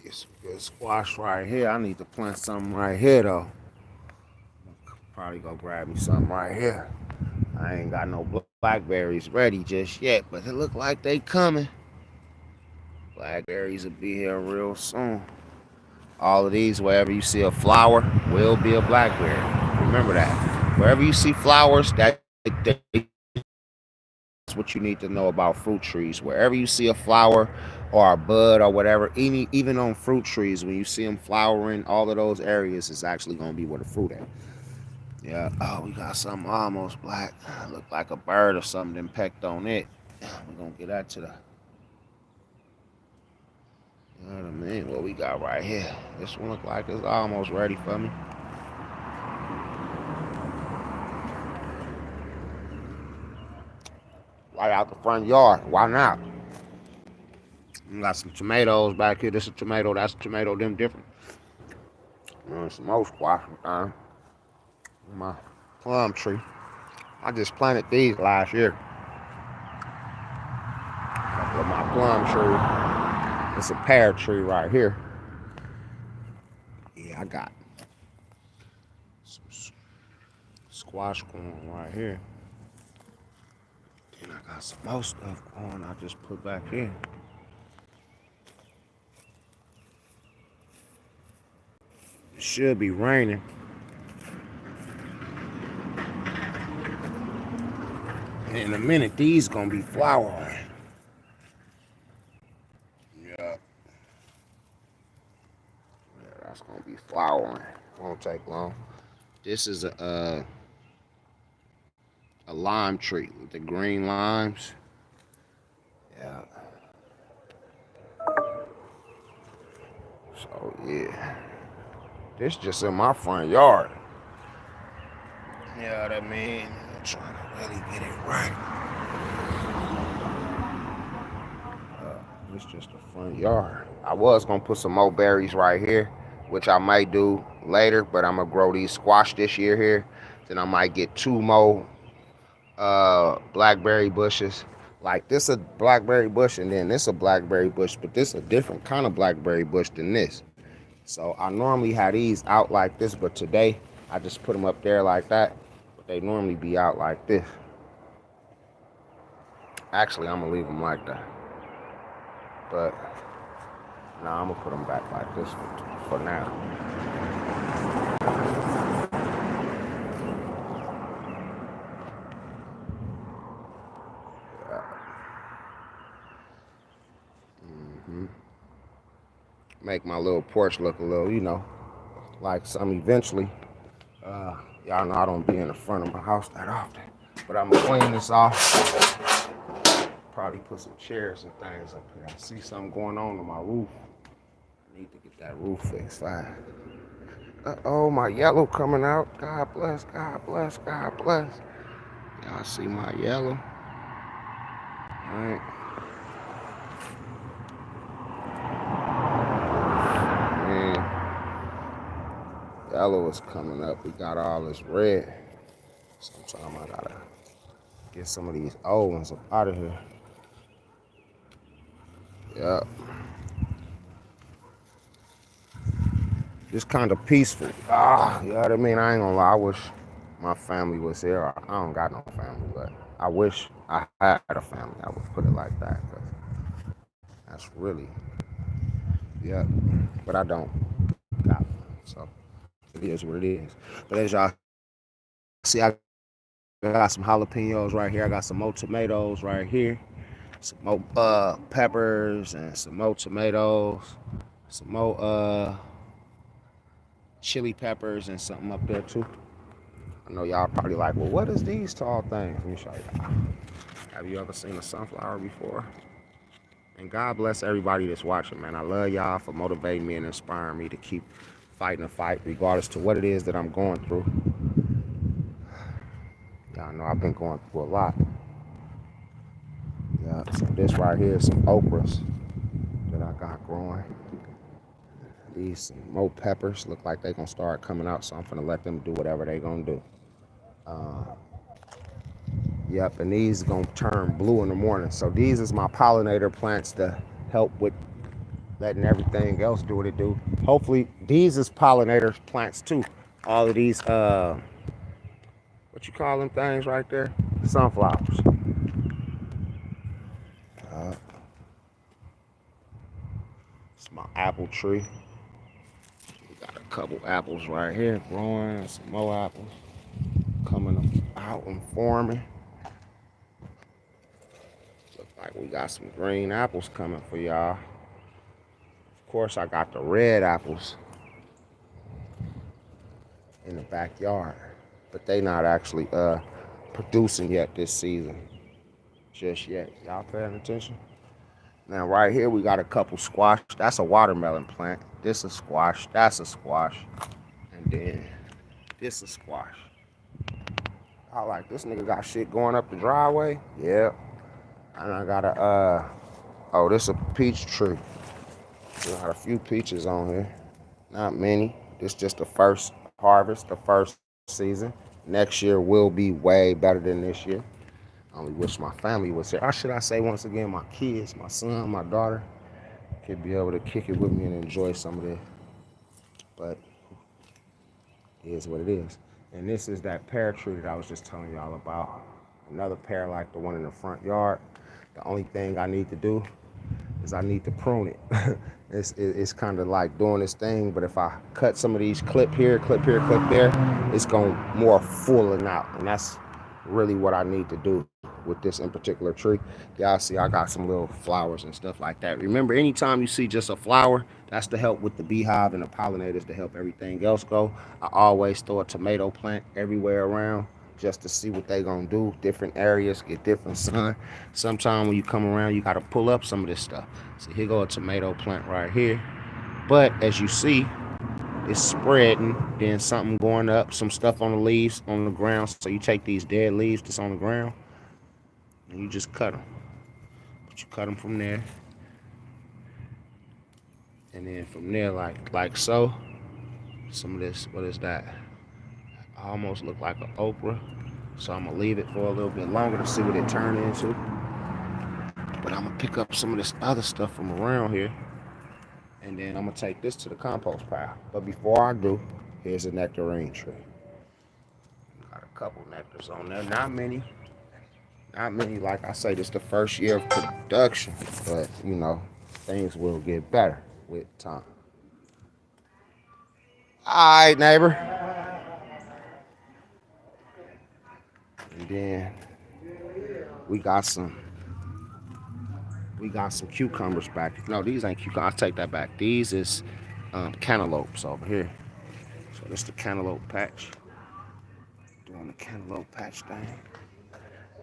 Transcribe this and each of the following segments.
Get some good squash right here. I need to plant something right here though. Probably go grab me something right here. I ain't got no blackberries ready just yet, but it look like they coming. Blackberries will be here real soon. All of these, wherever you see a flower, will be a blackberry. Remember that. Wherever you see flowers, that's what you need to know about fruit trees. Wherever you see a flower or a bud or whatever, even on fruit trees, when you see them flowering, all of those areas is actually going to be where the fruit at. Yeah. Oh, we got something almost black. Look like a bird or something that pecked on it. We're going to get that to the. You know what I mean? What we got right here. This one look like it's almost ready for me. Right out the front yard. Why not? We got some tomatoes back here. This is a tomato. That's a tomato. Them different. Some more squash. My plum tree. I just planted these last year. With my plum tree. It's a pear tree right here. Yeah, I got some squash corn right here. Then I got some more stuff going. I just put back in. It should be raining. And in a minute, these gonna be flowering. Yeah. That's gonna be flowering. Won't take long. This is a lime tree with the green limes. Yeah. So yeah. This just in my front yard. You know what I mean? I'm trying to really get it right. It's just a front yard. I was gonna put some more berries right here, which I might do later, but I'm gonna grow these squash this year here. Then I might get two more blackberry bushes. Like this a blackberry bush and then this a blackberry bush, but this a different kind of blackberry bush than this. So I normally have these out like this, but today I just put them up there like that. But they normally be out like this. Actually, I'm gonna leave them like that. But now I'm gonna put them back like this for now. Mm-hmm. Make my little porch look a little, like some eventually. Y'all know I don't be in the front of my house that often. But I'm gonna clean this off. Probably put some chairs and things up here. I see something going on my roof. I need to get that roof fixed. Fine. Uh-oh, my yellow coming out. God bless, God bless, God bless. Y'all see my yellow? All right. Yellow is coming up. We got all this red. Sometimes I gotta get some of these old ones up out of here. Yep. Just kind of peaceful. You know what I mean? I ain't gonna lie. I wish my family was here. I don't got no family, but I wish I had a family. I would put it like that. Cause that's really, yeah. But I don't got one. So it is what it is. But as y'all see, I got some jalapenos right here. I got some more tomatoes right here. Some more peppers and some more tomatoes. Some more chili peppers and something up there too. I know y'all probably like, well, what is these tall things? Let me show y'all. Have you ever seen a sunflower before? And God bless everybody that's watching, man. I love y'all for motivating me and inspiring me to keep fighting the fight, regardless to what it is that I'm going through. Y'all know I've been going through a lot. Yeah, so this right here is some okras that I got growing. These some more peppers look like they gonna start coming out, so I'm gonna let them do whatever they gonna do. Yep, and these gonna turn blue in the morning. So these is my pollinator plants to help with letting everything else do what it do. Hopefully, these is pollinator plants too. All of these, what you call them things right there? Sunflowers. Uh, it's my apple tree. We got a couple apples right here growing, some more apples coming out and forming. Look like we got some green apples coming for y'all. Of course, I got the red apples in the backyard, but they not actually producing yet this season. Just yet. Y'all paying attention? Now right here we got a couple squash. That's a watermelon plant. This is squash. That's a squash. And then this is squash. I like this nigga got shit going up the driveway. Yep. And I got a oh, this a peach tree. We got a few peaches on here. Not many. This just the first harvest, the first season. Next year will be way better than this year. I only wish my family was here. Or should I say once again, my kids, my son, my daughter, could be able to kick it with me and enjoy some of this. But it is what it is. And this is that pear tree that I was just telling y'all about. Another pear like the one in the front yard. The only thing I need to do is I need to prune it. it's kind of like doing this thing, but if I cut some of these clip here, clip there, it's going more fulling out. And that's really what I need to do with this in particular tree. Y'all see I got some little flowers and stuff like that. Remember, anytime you see just a flower, that's to help with the beehive and the pollinators to help everything else go. I always throw a tomato plant everywhere around just to see what they gonna do. Different areas get different sun. Sometime when you come around, you gotta pull up some of this stuff. So here go a tomato plant right here. But as you see, it's spreading, then something going up, some stuff on the leaves, on the ground. So you take these dead leaves that's on the ground, and you just cut them. But you cut them from there, and then from there, like so. Some of this, what is that? Almost look like an okra. So I'm gonna leave it for a little bit longer to see what it turned into. But I'm gonna pick up some of this other stuff from around here, and then I'm gonna take this to the compost pile. But before I do, here's a nectarine tree. Got a couple nectars on there, not many. Not many, like I say, this is the first year of production, but you know, things will get better with time. All right, neighbor. And then we got some cucumbers back. No, these ain't cucumbers. I take that back. These is cantaloupes over here. So this is the cantaloupe patch. Doing the cantaloupe patch thing.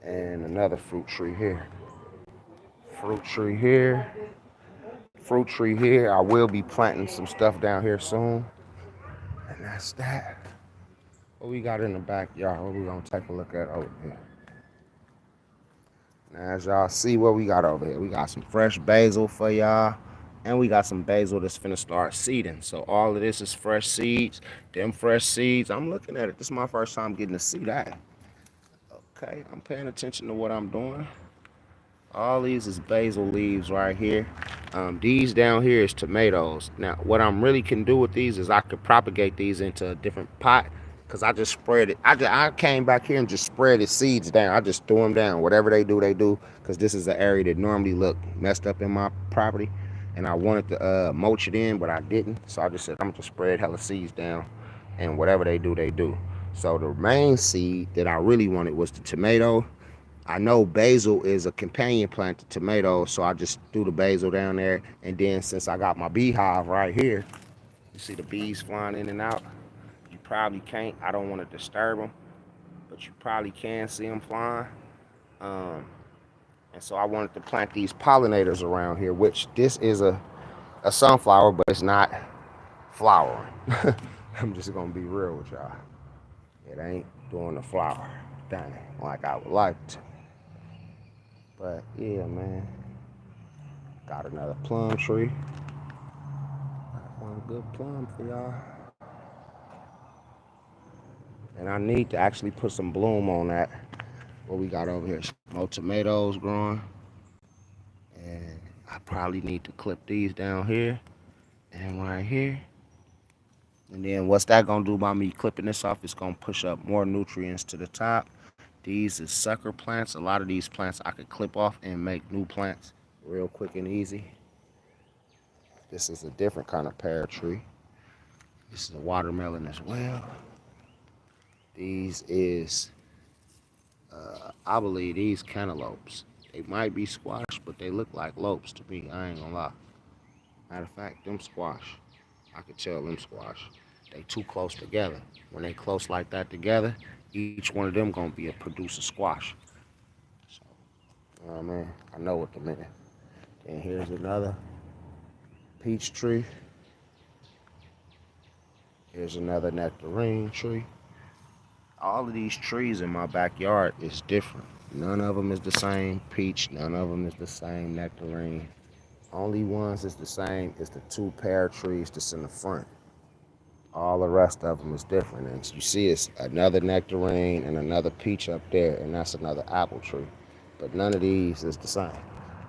And another fruit tree here. Fruit tree here. Fruit tree here. I will be planting some stuff down here soon. And that's that. What we got in the backyard? What we gonna take a look at over here? Now, as y'all see what we got over here, we got some fresh basil for y'all. And we got some basil that's finna start seeding. So all of this is fresh seeds. Them fresh seeds, I'm looking at it. This is my first time getting to see that. Okay, I'm paying attention to what I'm doing. All these is basil leaves right here. These down here is tomatoes. Now, what I'm really can do with these is I could propagate these into a different pot, because I just spread it. I came back here and just spread the seeds down. I just threw them down. Whatever they do, because this is an area that normally look messed up in my property. And I wanted to mulch it in, but I didn't. So I just said, I'm just spread hella seeds down. And whatever they do, they do. So the main seed that I really wanted was the tomato. I know basil is a companion plant to tomatoes, so I just threw the basil down there. And then since I got my beehive right here, you see the bees flying in and out. You probably can't. I don't want to disturb them, but you probably can see them flying. And so I wanted to plant these pollinators around here, which this is a sunflower, but it's not flowering. I'm just going to be real with y'all. It ain't doing the flower thing like I would like to. But yeah, man. Got another plum tree. Got one good plum for y'all. And I need to actually put some bloom on that. What we got over here, more tomatoes growing. And I probably need to clip these down here and right here. And then what's that gonna do by me clipping this off? It's gonna push up more nutrients to the top. These is sucker plants. A lot of these plants I could clip off and make new plants real quick and easy. This is a different kind of pear tree. This is a watermelon as well. These is, I believe these cantaloupes. They might be squash, but they look like lopes to me. I ain't gonna lie. Matter of fact, them squash. I could tell them squash. They too close together. When they close like that together, each one of them gonna be a produce a squash. So, you know what I mean? I know what the mean. And here's another peach tree. Here's another nectarine tree. All of these trees in my backyard is different. None of them is the same peach. None of them is the same nectarine. Only ones that's the same is the two pear trees that's in the front. All the rest of them is different. And you see it's another nectarine and another peach up there, and that's another apple tree. But none of these is the same.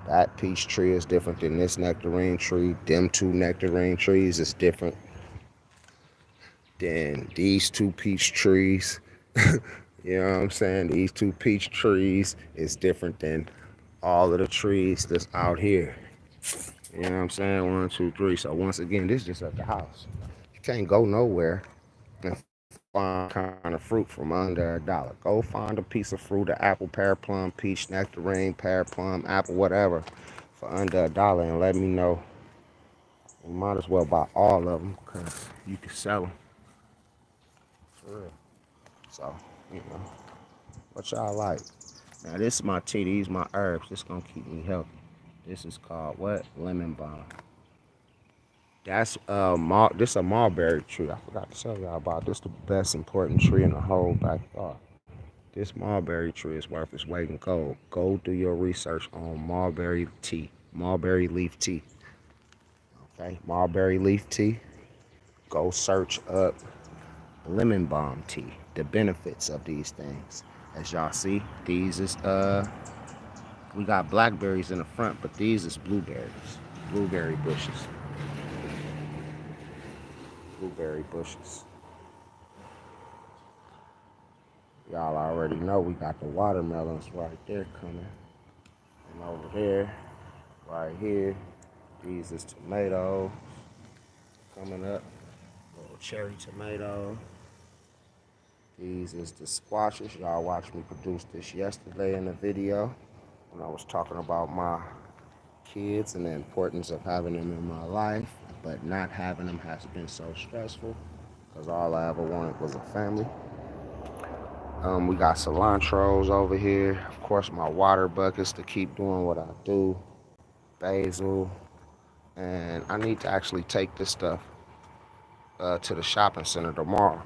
That peach tree is different than this nectarine tree. Them two nectarine trees is different than these two peach trees. You know what I'm saying? These two peach trees is different than all of the trees that's out here. You know what I'm saying? 1, 2, 3. So once again, this is just at the house. You can't go nowhere and find kind of fruit from under $1. Go find a piece of fruit, an apple, pear, plum, peach, nectarine, pear, plum, apple, whatever, for under $1 and let me know. You might as well buy all of them because you can sell them. For real. So, you know, what y'all like? Now this is my tea, these my herbs. This gonna keep me healthy. This is called what? Lemon balm. That's this a mulberry tree. I forgot to tell y'all about this. The best important tree in the whole backyard. This mulberry tree is worth its weight in gold. Go do your research on mulberry tea, mulberry leaf tea. Okay, mulberry leaf tea. Go search up lemon balm tea. The benefits of these things. As y'all see, these is we got blackberries in the front, but these is blueberries. Blueberry bushes. Blueberry bushes. Y'all already know we got the watermelons right there coming. And over there, right here, these is tomatoes coming up. Little cherry tomatoes. These is the squashes. Y'all watched me produce this yesterday in the video when I was talking about my kids and the importance of having them in my life, but not having them has been so stressful because all I ever wanted was a family. We got cilantros over here. Of course, my water buckets to keep doing what I do. Basil. And I need to actually take this stuff to the shopping center tomorrow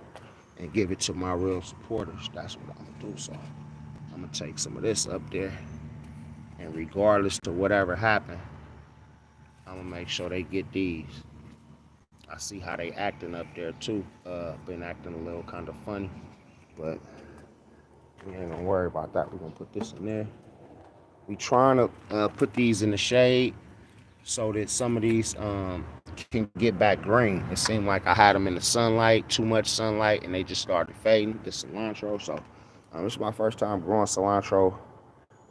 and give it to my real supporters. That's what I'm gonna do. So I'm gonna take some of this up there, and regardless to whatever happened, I'm gonna make sure they get these. I see how they acting up there too. Been acting a little kind of funny, but we ain't gonna worry about that. We're gonna put this in there. We trying to put these in the shade so that some of these can get back green. It seemed like I had them in the sunlight, too much sunlight, and they just started fading, the cilantro. So this is my first time growing cilantro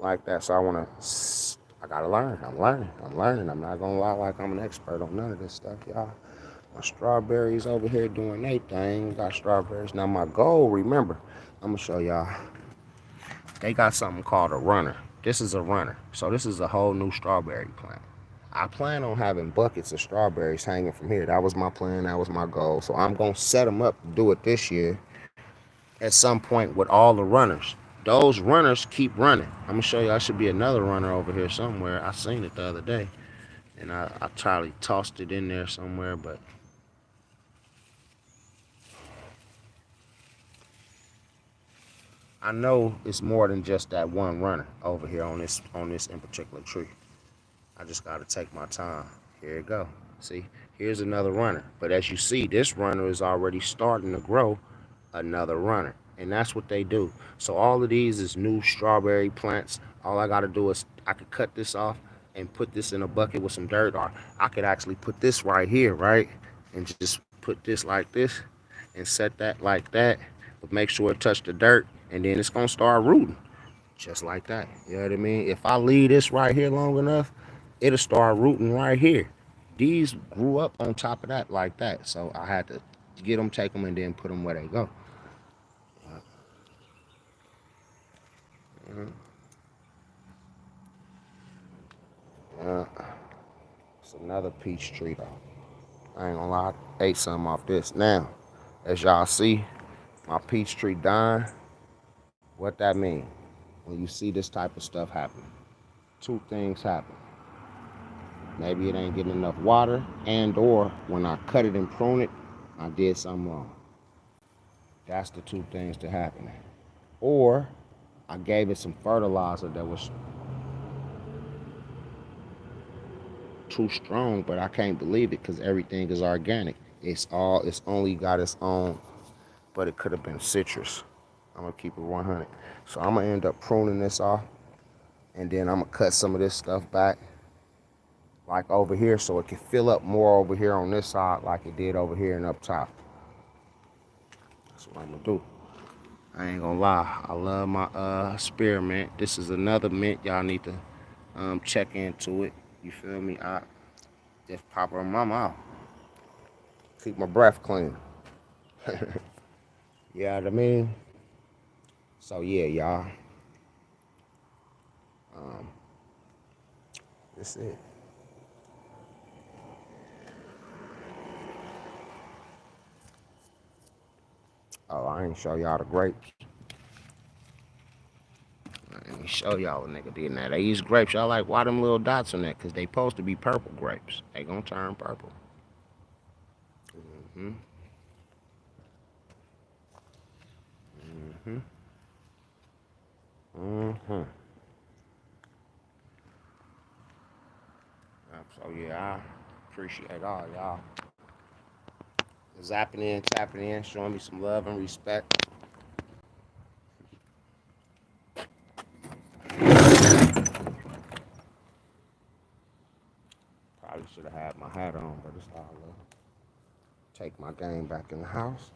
like that. So I gotta learn. I'm learning. I'm not gonna lie like I'm an expert on none of this stuff, y'all. My strawberries over here doing their thing. We got strawberries. Now my goal, remember, I'm gonna show y'all. They got something called a runner. This is a runner. So this is a whole new strawberry plant. I plan on having buckets of strawberries hanging from here. That was my plan. That was my goal. So I'm going to set them up to do it this year at some point with all the runners. Those runners keep running. I'm going to show you. I should be another runner over here somewhere. I seen it the other day. And I probably tossed it in there somewhere. But I know it's more than just that one runner over here on this in particular tree. I just got to take my time. Here it go. See, here's another runner. But as you see, this runner is already starting to grow another runner. And that's what they do. So all of these is new strawberry plants. All I got to do is I could cut this off, and put this in a bucket with some dirt, or I could actually put this right here, right? And just put this like this and set that like that, but make sure it touch the dirt, and then it's gonna start rooting just like that. You know what I mean? If I leave this right here long enough, it'll start rooting right here. These grew up on top of that like that, so I had to get them, take them, and then put them where they go. Uh, it's another peach tree though. I ain't gonna lie, I ate some off this. Now, as y'all see, my peach tree dying. What that mean? When you see this type of stuff happen, two things happen. Maybe it ain't getting enough water, and or when I cut it and prune it, I did something wrong. That's the two things that happen. Or I gave it some fertilizer that was too strong, but I can't believe it because everything is organic. It's only got its own, but it could have been citrus. I'm gonna keep it 100. So I'm gonna end up pruning this off, and then I'm gonna cut some of this stuff back, like over here, so it can fill up more over here on this side, like it did over here and up top. That's what I'm gonna do. I ain't gonna lie, I love my spearmint. This is another mint y'all need to check into it. You feel me? I just pop it in my mouth. Keep my breath clean. You know what I mean? So yeah, y'all. That's it. Oh, I ain't show y'all the grapes. Let me show y'all what nigga did now. They use grapes. Y'all like, why them little dots on that? Because they supposed to be purple grapes. They gonna turn purple. Mm-hmm. Mm-hmm. Mm-hmm. So yeah, I appreciate all y'all zapping in, tapping in, showing me some love and respect. Probably should have had my hat on, but it's all love. Take my game back in the house.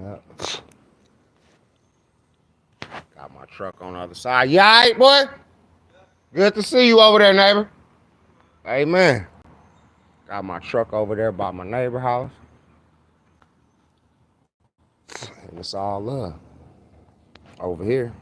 Yep. Got my truck on the other side. You all right, boy? Good to see you over there, neighbor. Amen. Got my truck over there by my neighbor house. And it's all love over here.